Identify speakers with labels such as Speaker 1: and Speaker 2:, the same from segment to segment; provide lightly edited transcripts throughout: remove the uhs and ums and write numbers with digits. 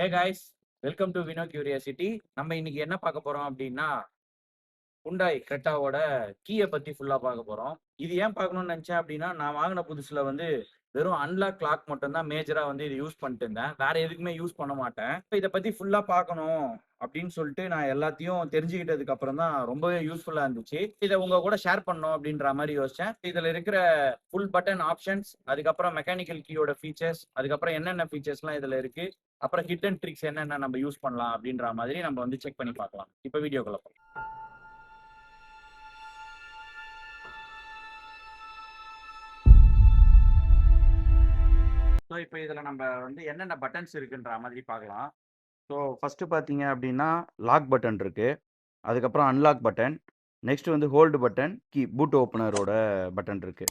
Speaker 1: Hey guys, welcome to Vino curiosity. நம்ம இன்னைக்கு என்ன பார்க்க போறோம் அப்படின்னா, Hyundai கிரெட்டாவோட கீயை பத்தி ஃபுல்லா பார்க்க போறோம். இது ஏன் பார்க்கணும்னு நினைச்சேன் அப்படின்னா, நான் வாங்கின புதுசுல வந்து வெறும் அன்லாக் லாக் மட்டும் தான் மேஜரா வந்து இது யூஸ் பண்ணிட்டு இருந்தேன். வேற எதுக்குமே யூஸ் பண்ண மாட்டேன். இப்ப இத பத்தி ஃபுல்லா பார்க்கணும் அப்படின்னு சொல்லிட்டு நான் எல்லாத்தையும் தெரிஞ்சுக்கிட்டதுக்கு அப்புறம் தான் ரொம்பவே யூஸ்ஃபுல்லா இருந்துச்சு. இதை உங்க கூட ஷேர் பண்ணணும் அப்படின்ற மாதிரி யோசிச்சேன். இதுல இருக்கிற ஃபுல் பட்டன் ஆப்ஷன்ஸ், அதுக்கப்புறம் மெக்கானிக்கல் கீயோட ஃபீச்சர்ஸ், அதுக்கப்புறம் என்னென்ன ஃபீச்சர்ஸ்லாம் இதுல இருக்கு, அப்புறம் ஹிட் அண்ட் ட்ரிக்ஸ் என்னென்ன நம்ம யூஸ் பண்ணலாம் அப்படின்ற மாதிரி நம்ம வந்து செக் பண்ணி பார்க்கலாம். இப்ப வீடியோக்குள்ள போலாம். ஸோ இப்போ இதில் நம்ம வந்து என்னென்ன பட்டன்ஸ் இருக்குன்ற மாதிரி பார்க்கலாம். ஸோ ஃபஸ்ட்டு பார்த்தீங்க அப்படின்னா லாக் பட்டன் இருக்கு, அதுக்கப்புறம் அன்லாக் பட்டன், நெக்ஸ்ட் வந்து ஹோல்டு பட்டன், கீ பூட் ஓப்பனரோட பட்டன் இருக்கு.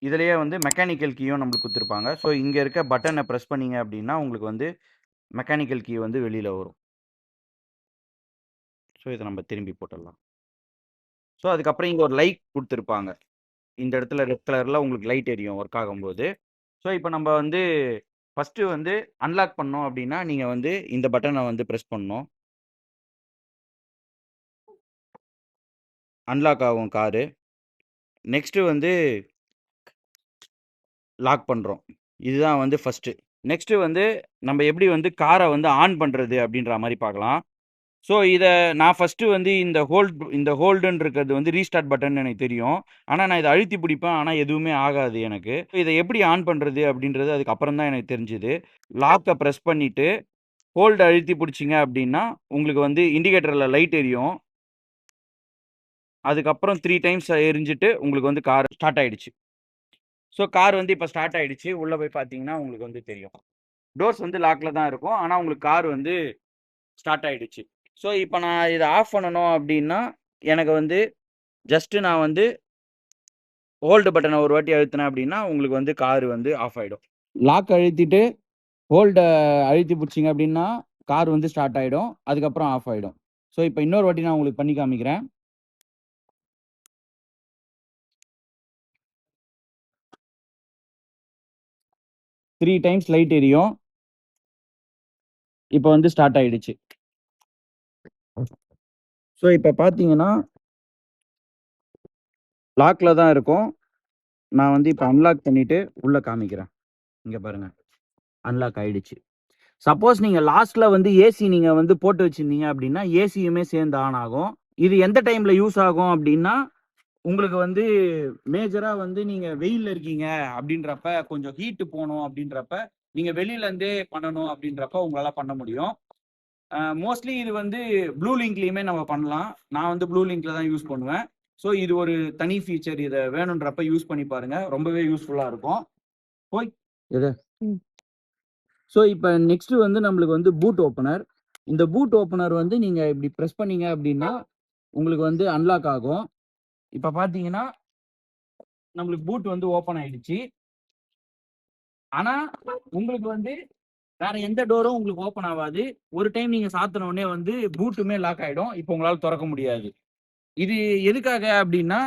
Speaker 1: இதுலேயே வந்து மெக்கானிக்கல் கீயும் நம்மளுக்கு கொடுத்துருப்பாங்க. ஸோ இங்கே இருக்க பட்டனை ப்ரெஸ் பண்ணீங்க அப்படின்னா உங்களுக்கு வந்து மெக்கானிக்கல் கீ வந்து வெளியில் வரும். ஸோ இதை நம்ம திரும்பி போட்டுடலாம். ஸோ அதுக்கப்புறம் இங்கே ஒரு லைட் கொடுத்துருப்பாங்க. இந்த இடத்துல ரெட் கலரில் உங்களுக்கு லைட் எரியும் ஒர்க் ஆகும்போது. ஸோ இப்போ நம்ம வந்து ஃபஸ்ட்டு வந்து அன்லாக் பண்ணோம் அப்படின்னா நீங்கள் வந்து இந்த பட்டனை வந்து ப்ரெஸ் பண்ணணும். அன்லாக் ஆகும் காரு. நெக்ஸ்ட்டு வந்து லாக் பண்ணுறோம். இதுதான் வந்து ஃபஸ்ட்டு. நெக்ஸ்ட்டு வந்து நம்ம எப்படி வந்து காரை வந்து ஆன் பண்ணுறது அப்படின்ற மாதிரி பார்க்கலாம். ஸோ இதை நான் ஃபஸ்ட்டு வந்து இந்த ஹோல்டுன்னு இருக்கிறது வந்து ரீஸ்டார்ட் பட்டன் எனக்கு தெரியும். ஆனால் நான் இதை அழுத்தி பிடிப்பேன், ஆனால் எதுவுமே ஆகாது எனக்கு. இதை எப்படி ஆன் பண்ணுறது அப்படின்றது அதுக்கப்புறம் தான் எனக்கு தெரிஞ்சுது. லாக்கை ப்ரெஸ் பண்ணிவிட்டு ஹோல்டு அழுத்தி பிடிச்சிங்க அப்படின்னா உங்களுக்கு வந்து இண்டிகேட்டரில் லைட் எரியும். அதுக்கப்புறம் 3 டைம்ஸ் எரிஞ்சிட்டு உங்களுக்கு வந்து கார் ஸ்டார்ட் ஆகிடுச்சு. ஸோ கார் வந்து இப்போ ஸ்டார்ட் ஆகிடுச்சு. உள்ளே போய் பார்த்தீங்கன்னா உங்களுக்கு வந்து தெரியும். டோர்ஸ் வந்து லாக்கில் தான் இருக்கும், ஆனால் உங்களுக்கு கார் வந்து ஸ்டார்ட் ஆகிடுச்சு. ஸோ இப்போ நான் இதை ஆஃப் பண்ணணும் அப்படின்னா எனக்கு வந்து ஜஸ்ட்டு நான் வந்து ஹோல்டு பட்டனை ஒரு வாட்டி அழுத்தினேன் அப்படின்னா உங்களுக்கு வந்து கார் வந்து ஆஃப் ஆகிடும். லாக் அழுத்திட்டு ஹோல்டை அழுத்தி பிடிச்சிங்க அப்படின்னா கார் வந்து ஸ்டார்ட் ஆகிடும், அதுக்கப்புறம் ஆஃப் ஆகிடும். ஸோ இப்போ இன்னொரு வாட்டி நான் உங்களுக்கு பண்ணி காமிக்கிறேன். த்ரீ டைம்ஸ் லைட் எரியும். இப்போ வந்து ஸ்டார்ட் ஆகிடுச்சு. ஸோ இப்போ பார்த்தீங்கன்னா லாக்கில் தான் இருக்கும். நான் வந்து இப்போ அன்லாக் பண்ணிவிட்டு உள்ளே காமிக்கிறேன். இங்கே பாருங்கள், அன்லாக் ஆகிடுச்சு. சப்போஸ் நீங்கள் லாஸ்ட்டில் வந்து ஏசி நீங்கள் வந்து போட்டு வச்சுருந்தீங்க அப்படின்னா ஏசியுமே சேர்ந்து ஆன் ஆகும். இது எந்த டைமில் யூஸ் ஆகும் அப்படின்னா உங்களுக்கு வந்து மேஜராக வந்து நீங்கள் வெயிலில் இருக்கீங்க அப்படின்றப்ப, கொஞ்சம் ஹீட்டு போகணும் அப்படின்றப்ப, நீங்கள் வெளியிலேருந்தே பண்ணணும் அப்படின்றப்ப உங்களால் பண்ண முடியும். மோஸ்ட்லி இது வந்து ப்ளூ லிங்க்லேயுமே நம்ம பண்ணலாம். நான் வந்து ப்ளூ லிங்க்கில் தான் யூஸ் பண்ணுவேன். ஸோ இது ஒரு தனி ஃபீச்சர். இதை வேணுன்றப்ப யூஸ் பண்ணி பாருங்கள், ரொம்பவே யூஸ்ஃபுல்லாக இருக்கும். ஓய் எது ஸோ இப்போ நெக்ஸ்ட்டு வந்து நம்மளுக்கு வந்து பூட் ஓப்பனர். இந்த பூட் ஓப்பனர் வந்து நீங்கள் இப்படி ப்ரெஸ் பண்ணீங்க அப்படின்னா உங்களுக்கு வந்து அன்லாக் ஆகும். இப்போ பார்த்தீங்கன்னா நம்மளுக்கு பூட் வந்து ஓப்பன் ஆயிடுச்சு. ஆனால் உங்களுக்கு வந்து வேற எந்த டோரும் உங்களுக்கு ஓப்பன் ஆகாது. ஒரு டைம் நீங்கள் சாத்தின உடனே வந்து பூட்டுமே லாக் ஆகிடும். இப்போ உங்களால் திறக்க முடியாது. இது எதுக்காக அப்படின்னா,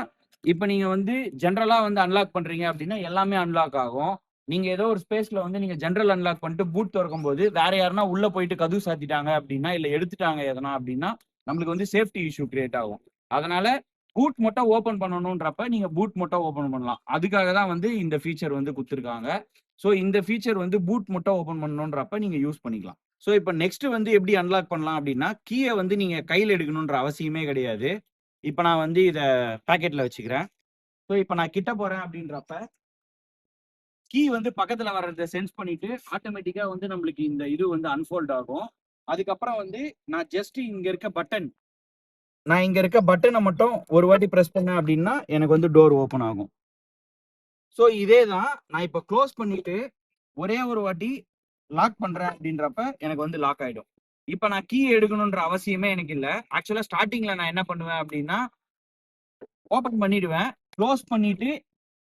Speaker 1: இப்போ நீங்கள் வந்து ஜென்ரலாக வந்து அன்லாக் பண்ணுறீங்க அப்படின்னா எல்லாமே அன்லாக் ஆகும். நீங்கள் ஏதோ ஒரு ஸ்பேஸில் வந்து நீங்கள் ஜென்ரல் அன்லாக் பண்ணிட்டு பூட் திறக்கும் போது வேற யாருன்னா உள்ளே போயிட்டு கதவு சாத்திட்டாங்க அப்படின்னா, இல்லை எடுத்துட்டாங்க எதனா அப்படின்னா நம்மளுக்கு வந்து சேஃப்டி இஷ்யூ கிரியேட் ஆகும். அதனால பூட் மட்டும் ஓப்பன் பண்ணணுன்றப்ப நீங்கள் பூட் மட்டும் ஓப்பன் பண்ணலாம். அதுக்காக தான் வந்து இந்த ஃபீச்சர் வந்து கொடுத்துருக்காங்க. ஸோ இந்த ஃபீச்சர் வந்து பூட் மட்டும் ஓப்பன் பண்ணணுன்றப்ப நீங்கள் யூஸ் பண்ணிக்கலாம். ஸோ இப்போ நெக்ஸ்ட் வந்து எப்படி அன்லாக் பண்ணலாம் அப்படின்னா, கீயை வந்து நீங்கள் கையில் எடுக்கணுன்ற அவசியமே கிடையாது. இப்போ நான் வந்து இதை பாக்கெட்டில் வச்சுக்கிறேன். ஸோ இப்போ நான் கிட்ட போகிறேன் அப்படின்றப்ப கீ வந்து பக்கத்தில் வர்றதை சென்ஸ் பண்ணிட்டு ஆட்டோமேட்டிக்காக வந்து நம்மளுக்கு இந்த இது வந்து அன்ஃபோல்ட் ஆகும். அதுக்கப்புறம் வந்து நான் ஜஸ்ட் இங்கே இருக்க பட்டனை மட்டும் ஒரு வாட்டி ப்ரெஸ் பண்ணேன் அப்படின்னா எனக்கு வந்து டோர் ஓப்பன் ஆகும். ஸோ இதே தான் நான் இப்போ க்ளோஸ் பண்ணிட்டு ஒரே ஒரு வாட்டி லாக் பண்ணுறேன் அப்படின்றப்ப எனக்கு வந்து லாக் ஆகிடும். இப்போ நான் கீ எடுக்கணுன்ற அவசியமே எனக்கு இல்லை. ஆக்சுவலாக ஸ்டார்டிங்கில் நான் என்ன பண்ணுவேன் அப்படின்னா ஓப்பன் பண்ணிடுவேன், க்ளோஸ் பண்ணிட்டு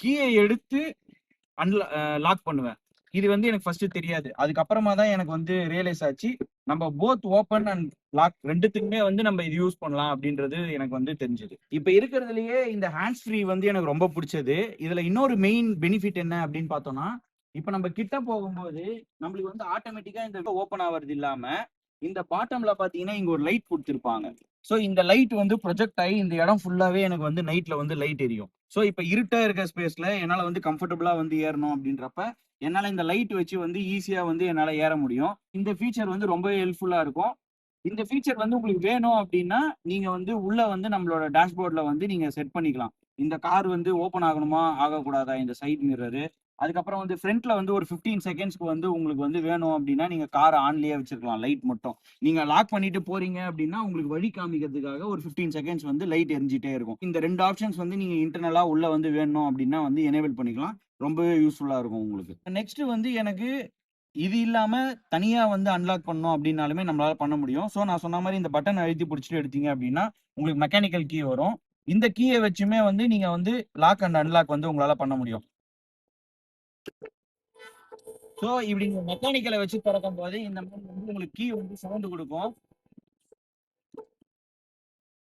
Speaker 1: கீயை எடுத்து லாக் பண்ணுவேன். இது வந்து எனக்கு ஃபர்ஸ்ட் தெரியாது. அதுக்கப்புறமா தான் எனக்கு வந்து ரியலைஸ் ஆச்சு, நம்ம போத் ஓப்பன் அண்ட் லாக் ரெண்டுத்துக்குமே வந்து நம்ம இது யூஸ் பண்ணலாம் அப்படின்றது எனக்கு வந்து தெரிஞ்சது. இப்போ இருக்கிறதுலயே இந்த ஹேண்ட்ஸ் ஃப்ரீ வந்து எனக்கு ரொம்ப பிடிச்சது. இதுல இன்னொரு மெயின் பெனிஃபிட் என்ன அப்படின்னு பார்த்தோம்னா, இப்ப நம்ம கிட்ட போகும்போது நம்மளுக்கு வந்து ஆட்டோமேட்டிக்கா இந்த ஓபன் ஆவறது இல்லாம இந்த பாட்டம்ல பாத்தீங்கன்னா இங்க ஒரு லைட் கொடுத்திருப்பாங்க. சோ இந்த லைட் வந்து ப்ரொஜெக்ட் ஆகி இந்த இடம் ஃபுல்லாவே எனக்கு வந்து நைட்ல வந்து லைட் எரியும். சோ இப்ப இருட்டா இருக்க ஸ்பேஸ்ல என்னால வந்து கம்ஃபர்டபுளா வந்து ஏறணும் அப்படின்றப்ப என்னால இந்த லைட் வச்சு வந்து ஈஸியா வந்து என்னால ஏற முடியும். இந்த ஃபீச்சர் வந்து ரொம்பவே ஹெல்ப்ஃபுல்லா இருக்கும். இந்த ஃபீச்சர் வந்து உங்களுக்கு வேணும் அப்படின்னா நீங்க வந்து உள்ள வந்து நம்மளோட டேஷ்போர்ட்ல வந்து நீங்க செட் பண்ணிக்கலாம். இந்த கார் வந்து ஓபன் ஆகணுமா ஆகக்கூடாதா இந்த சைட் மிரரு. அதுக்கப்புறம் வந்து ஃப்ரண்ட்ல வந்து ஒரு 15 செகண்ட்ஸ்க்கு வந்து உங்களுக்கு வந்து வேணும் அப்படின்னா நீங்க கார் ஆன்லயே வச்சிருக்கலாம் லைட் மட்டும். நீங்க லாக் பண்ணிட்டு போறீங்க அப்படின்னா உங்களுக்கு வழி காமிக்கிறதுக்காக ஒரு 15 செகண்ட்ஸ் வந்து லைட் எரிஞ்சிட்டே இருக்கும். இந்த 2 ஆப்ஷன்ஸ் வந்து நீங்க இன்டர்னலா உள்ள வந்து வேணும் அப்படின்னா வந்து எனேபிள் பண்ணிக்கலாம். ரொம்பவே யூஸ்ஃபுல்லா இருக்கும் உங்களுக்கு. நெக்ஸ்ட் வந்து எனக்கு இது இல்லாம தனியா வந்து அன்லாக் பண்ணணும் அப்படின்னாலுமே நம்மளால பண்ண முடியும். சோ நான் சொன்ன மாதிரி இந்த பட்டன் அழுத்தி பிடிச்சிட்டு எடுத்தீங்க அப்படின்னா உங்களுக்கு மெக்கானிக்கல் கீ வரும். இந்த கீயை வச்சுமே வந்து நீங்க வந்து லாக் அண்ட் அன்லாக் வந்து உங்களால பண்ண முடியும். சோ இப்படி நீங்க மெக்கானிக்கலை வச்சு திறக்கும் போது இந்த மாதிரி வந்து உங்களுக்கு கீ வந்து சவுண்ட் கொடுக்கும்.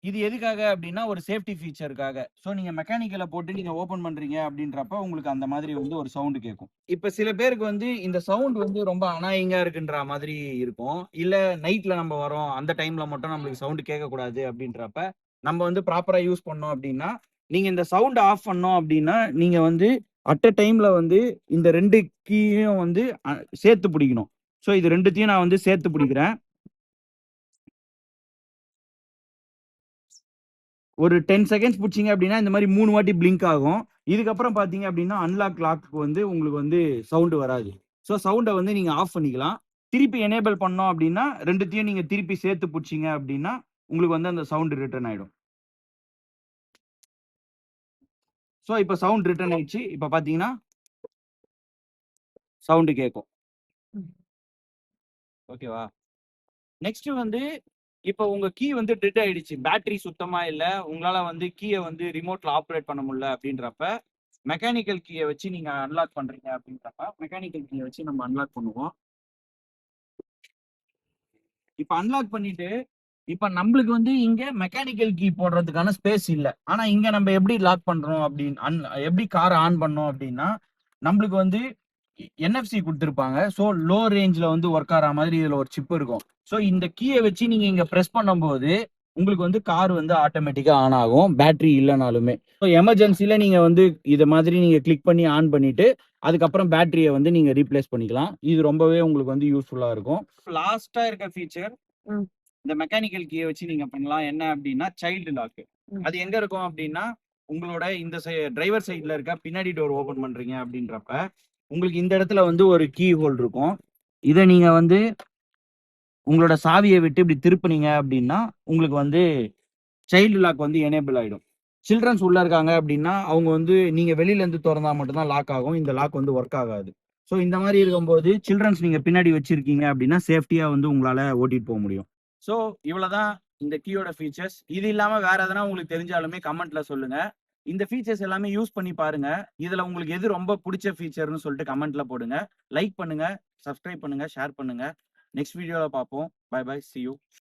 Speaker 1: இது எதுக்காக அப்படின்னா ஒரு சேஃப்டி ஃபீச்சருக்காக. சோ நீங்க மெக்கானிக்கல போட்டு நீங்க ஓபன் பண்றீங்க அப்படின்றப்ப உங்களுக்கு அந்த மாதிரி வந்து ஒரு சவுண்ட் கேட்கும். இப்ப சில பேருக்கு வந்து இந்த சவுண்ட் வந்து ரொம்ப அனாயிங்கா இருக்குன்ற மாதிரி இருக்கும். இல்ல நைட்ல நம்ம வரோம் அந்த டைம்ல மட்டும் நம்மளுக்கு சவுண்ட் கேட்கக்கூடாது அப்படின்றப்ப நம்ம வந்து ப்ராப்பரா யூஸ் பண்ணோம் அப்படின்னா நீங்க இந்த சவுண்ட் ஆஃப் பண்ணோம் அப்படின்னா நீங்க வந்து அட் அ டைம்ல வந்து இந்த 2 கீயும் வந்து சேர்த்து பிடிக்கணும். சோ இது 2த்தையும் நான் வந்து சேர்த்து பிடிக்கிறேன். ஒரு 10 செகண்ட்ஸ் புடிச்சீங்க அப்படின்னா இந்த மாதிரி 3 வாட்டி பிளிங்க் ஆகும். இதுக்கப்புறம் பார்த்தீங்க அப்படின்னா அன்லாக் லாக்கு வந்து உங்களுக்கு வந்து சவுண்ட் வராது. ஸோ சவுண்ட வந்து நீங்க ஆஃப் பண்ணிக்கலாம். திருப்பி எனேபிள் பண்ணோம் அப்படின்னா 2த்தையும் நீங்க திருப்பி சேர்த்து புடிச்சீங்க அப்படின்னா உங்களுக்கு வந்து அந்த சவுண்ட் ரிட்டர்ன் ஆயிடும். ஸோ இப்ப சவுண்ட் ரிட்டர்ன் ஆயிடுச்சு. இப்ப பார்த்தீங்கன்னா சவுண்ட் கேட்கும். ஓகேவா? நெக்ஸ்ட் வந்து இப்ப உங்க கீ வந்து டெட் ஆயிடுச்சு. பேட்டரி சுத்தமா இல்ல. உங்களால வந்து கீய வந்து ரிமோட்ல ஆப்பரேட் பண்ண முடியல அப்படின்றப்ப மெக்கானிக்கல் கீய வச்சு நீங்க அன்லாக் பண்றீங்க அப்படின்றப்ப மெக்கானிக்கல் கீய வச்சு நம்ம அன்லாக் பண்ணுவோம். இப்ப அன்லாக் பண்ணிட்டு இப்ப நம்மளுக்கு வந்து இங்க மெக்கானிக்கல் கீ போடுறதுக்கான ஸ்பேஸ் இல்ல. ஆனா இங்க நம்ம எப்படி லாக் பண்றோம் அப்படின்னு எப்படி கார் ஆன் பண்ணோம் அப்படின்னா நம்மளுக்கு வந்து என்எஃப்சி கொடுத்துருப்பாங்க. ஸோ லோ ரேஞ்ச்ல வந்து ஒர்க் ஆகிற மாதிரி இதுல ஒரு சிப் இருக்கும். ஸோ இந்த கீயை வச்சு நீங்க இங்க பிரஸ் பண்ணும்போது உங்களுக்கு வந்து கார் வந்து ஆட்டோமேட்டிக்கா ஆன் ஆகும் பேட்டரி இல்லைனாலுமே. ஸோ எமர்ஜென்சில நீங்க வந்து இதை மாதிரி நீங்க கிளிக் பண்ணி ஆன் பண்ணிட்டு அதுக்கப்புறம் பேட்டரியை வந்து நீங்க ரீப்ளேஸ் பண்ணிக்கலாம். இது ரொம்பவே உங்களுக்கு வந்து யூஸ்ஃபுல்லா இருக்கும். லாஸ்டா இருக்க ஃபீச்சர் இந்த மெக்கானிக்கல் கீயை வச்சு நீங்க பண்ணலாம். என்ன அப்படின்னா சைல்டு லாக். அது எங்க இருக்கும் அப்படின்னா உங்களோட இந்த டிரைவர் சைட்ல இருக்க பின்னாடி டோர் ஓபன் பண்றீங்க அப்படின்றப்ப உங்களுக்கு இந்த இடத்துல வந்து ஒரு கீ ஹோல் இருக்கும். இதை நீங்க வந்து உங்களோட சாவியை விட்டு இப்படி திருப்புனீங்க அப்படின்னா உங்களுக்கு வந்து சைல்டு லாக் வந்து எனேபிள் ஆயிடும். சில்ட்ரன்ஸ் உள்ள இருக்காங்க அப்படின்னா அவங்க வந்து நீங்க வெளியில இருந்து திறந்தா மட்டும்தான் லாக் ஆகும். இந்த லாக் வந்து ஒர்க் ஆகாது. ஸோ இந்த மாதிரி இருக்கும்போது சில்ட்ரன்ஸ் நீங்க பின்னாடி வச்சிருக்கீங்க அப்படின்னா சேஃப்டியா வந்து உங்களால ஓட்டிட்டு போக முடியும். ஸோ இவ்வளவுதான் இந்த கீயோட ஃபீச்சர்ஸ். இது இல்லாம வேற எதனா உங்களுக்கு தெரிஞ்சாலுமே கமெண்ட்ல சொல்லுங்க. இந்த ஃபீச்சர்ஸ் எல்லாமே யூஸ் பண்ணி பாருங்க. இதுல உங்களுக்கு எது ரொம்ப பிடிச்ச ஃபீச்சர்னு சொல்லிட்டு கமெண்ட்ல போடுங்க. லைக் பண்ணுங்க, சப்ஸ்கிரைப் பண்ணுங்க, ஷேர் பண்ணுங்க. நெக்ஸ்ட் வீடியோல பார்ப்போம். Bye bye. See you.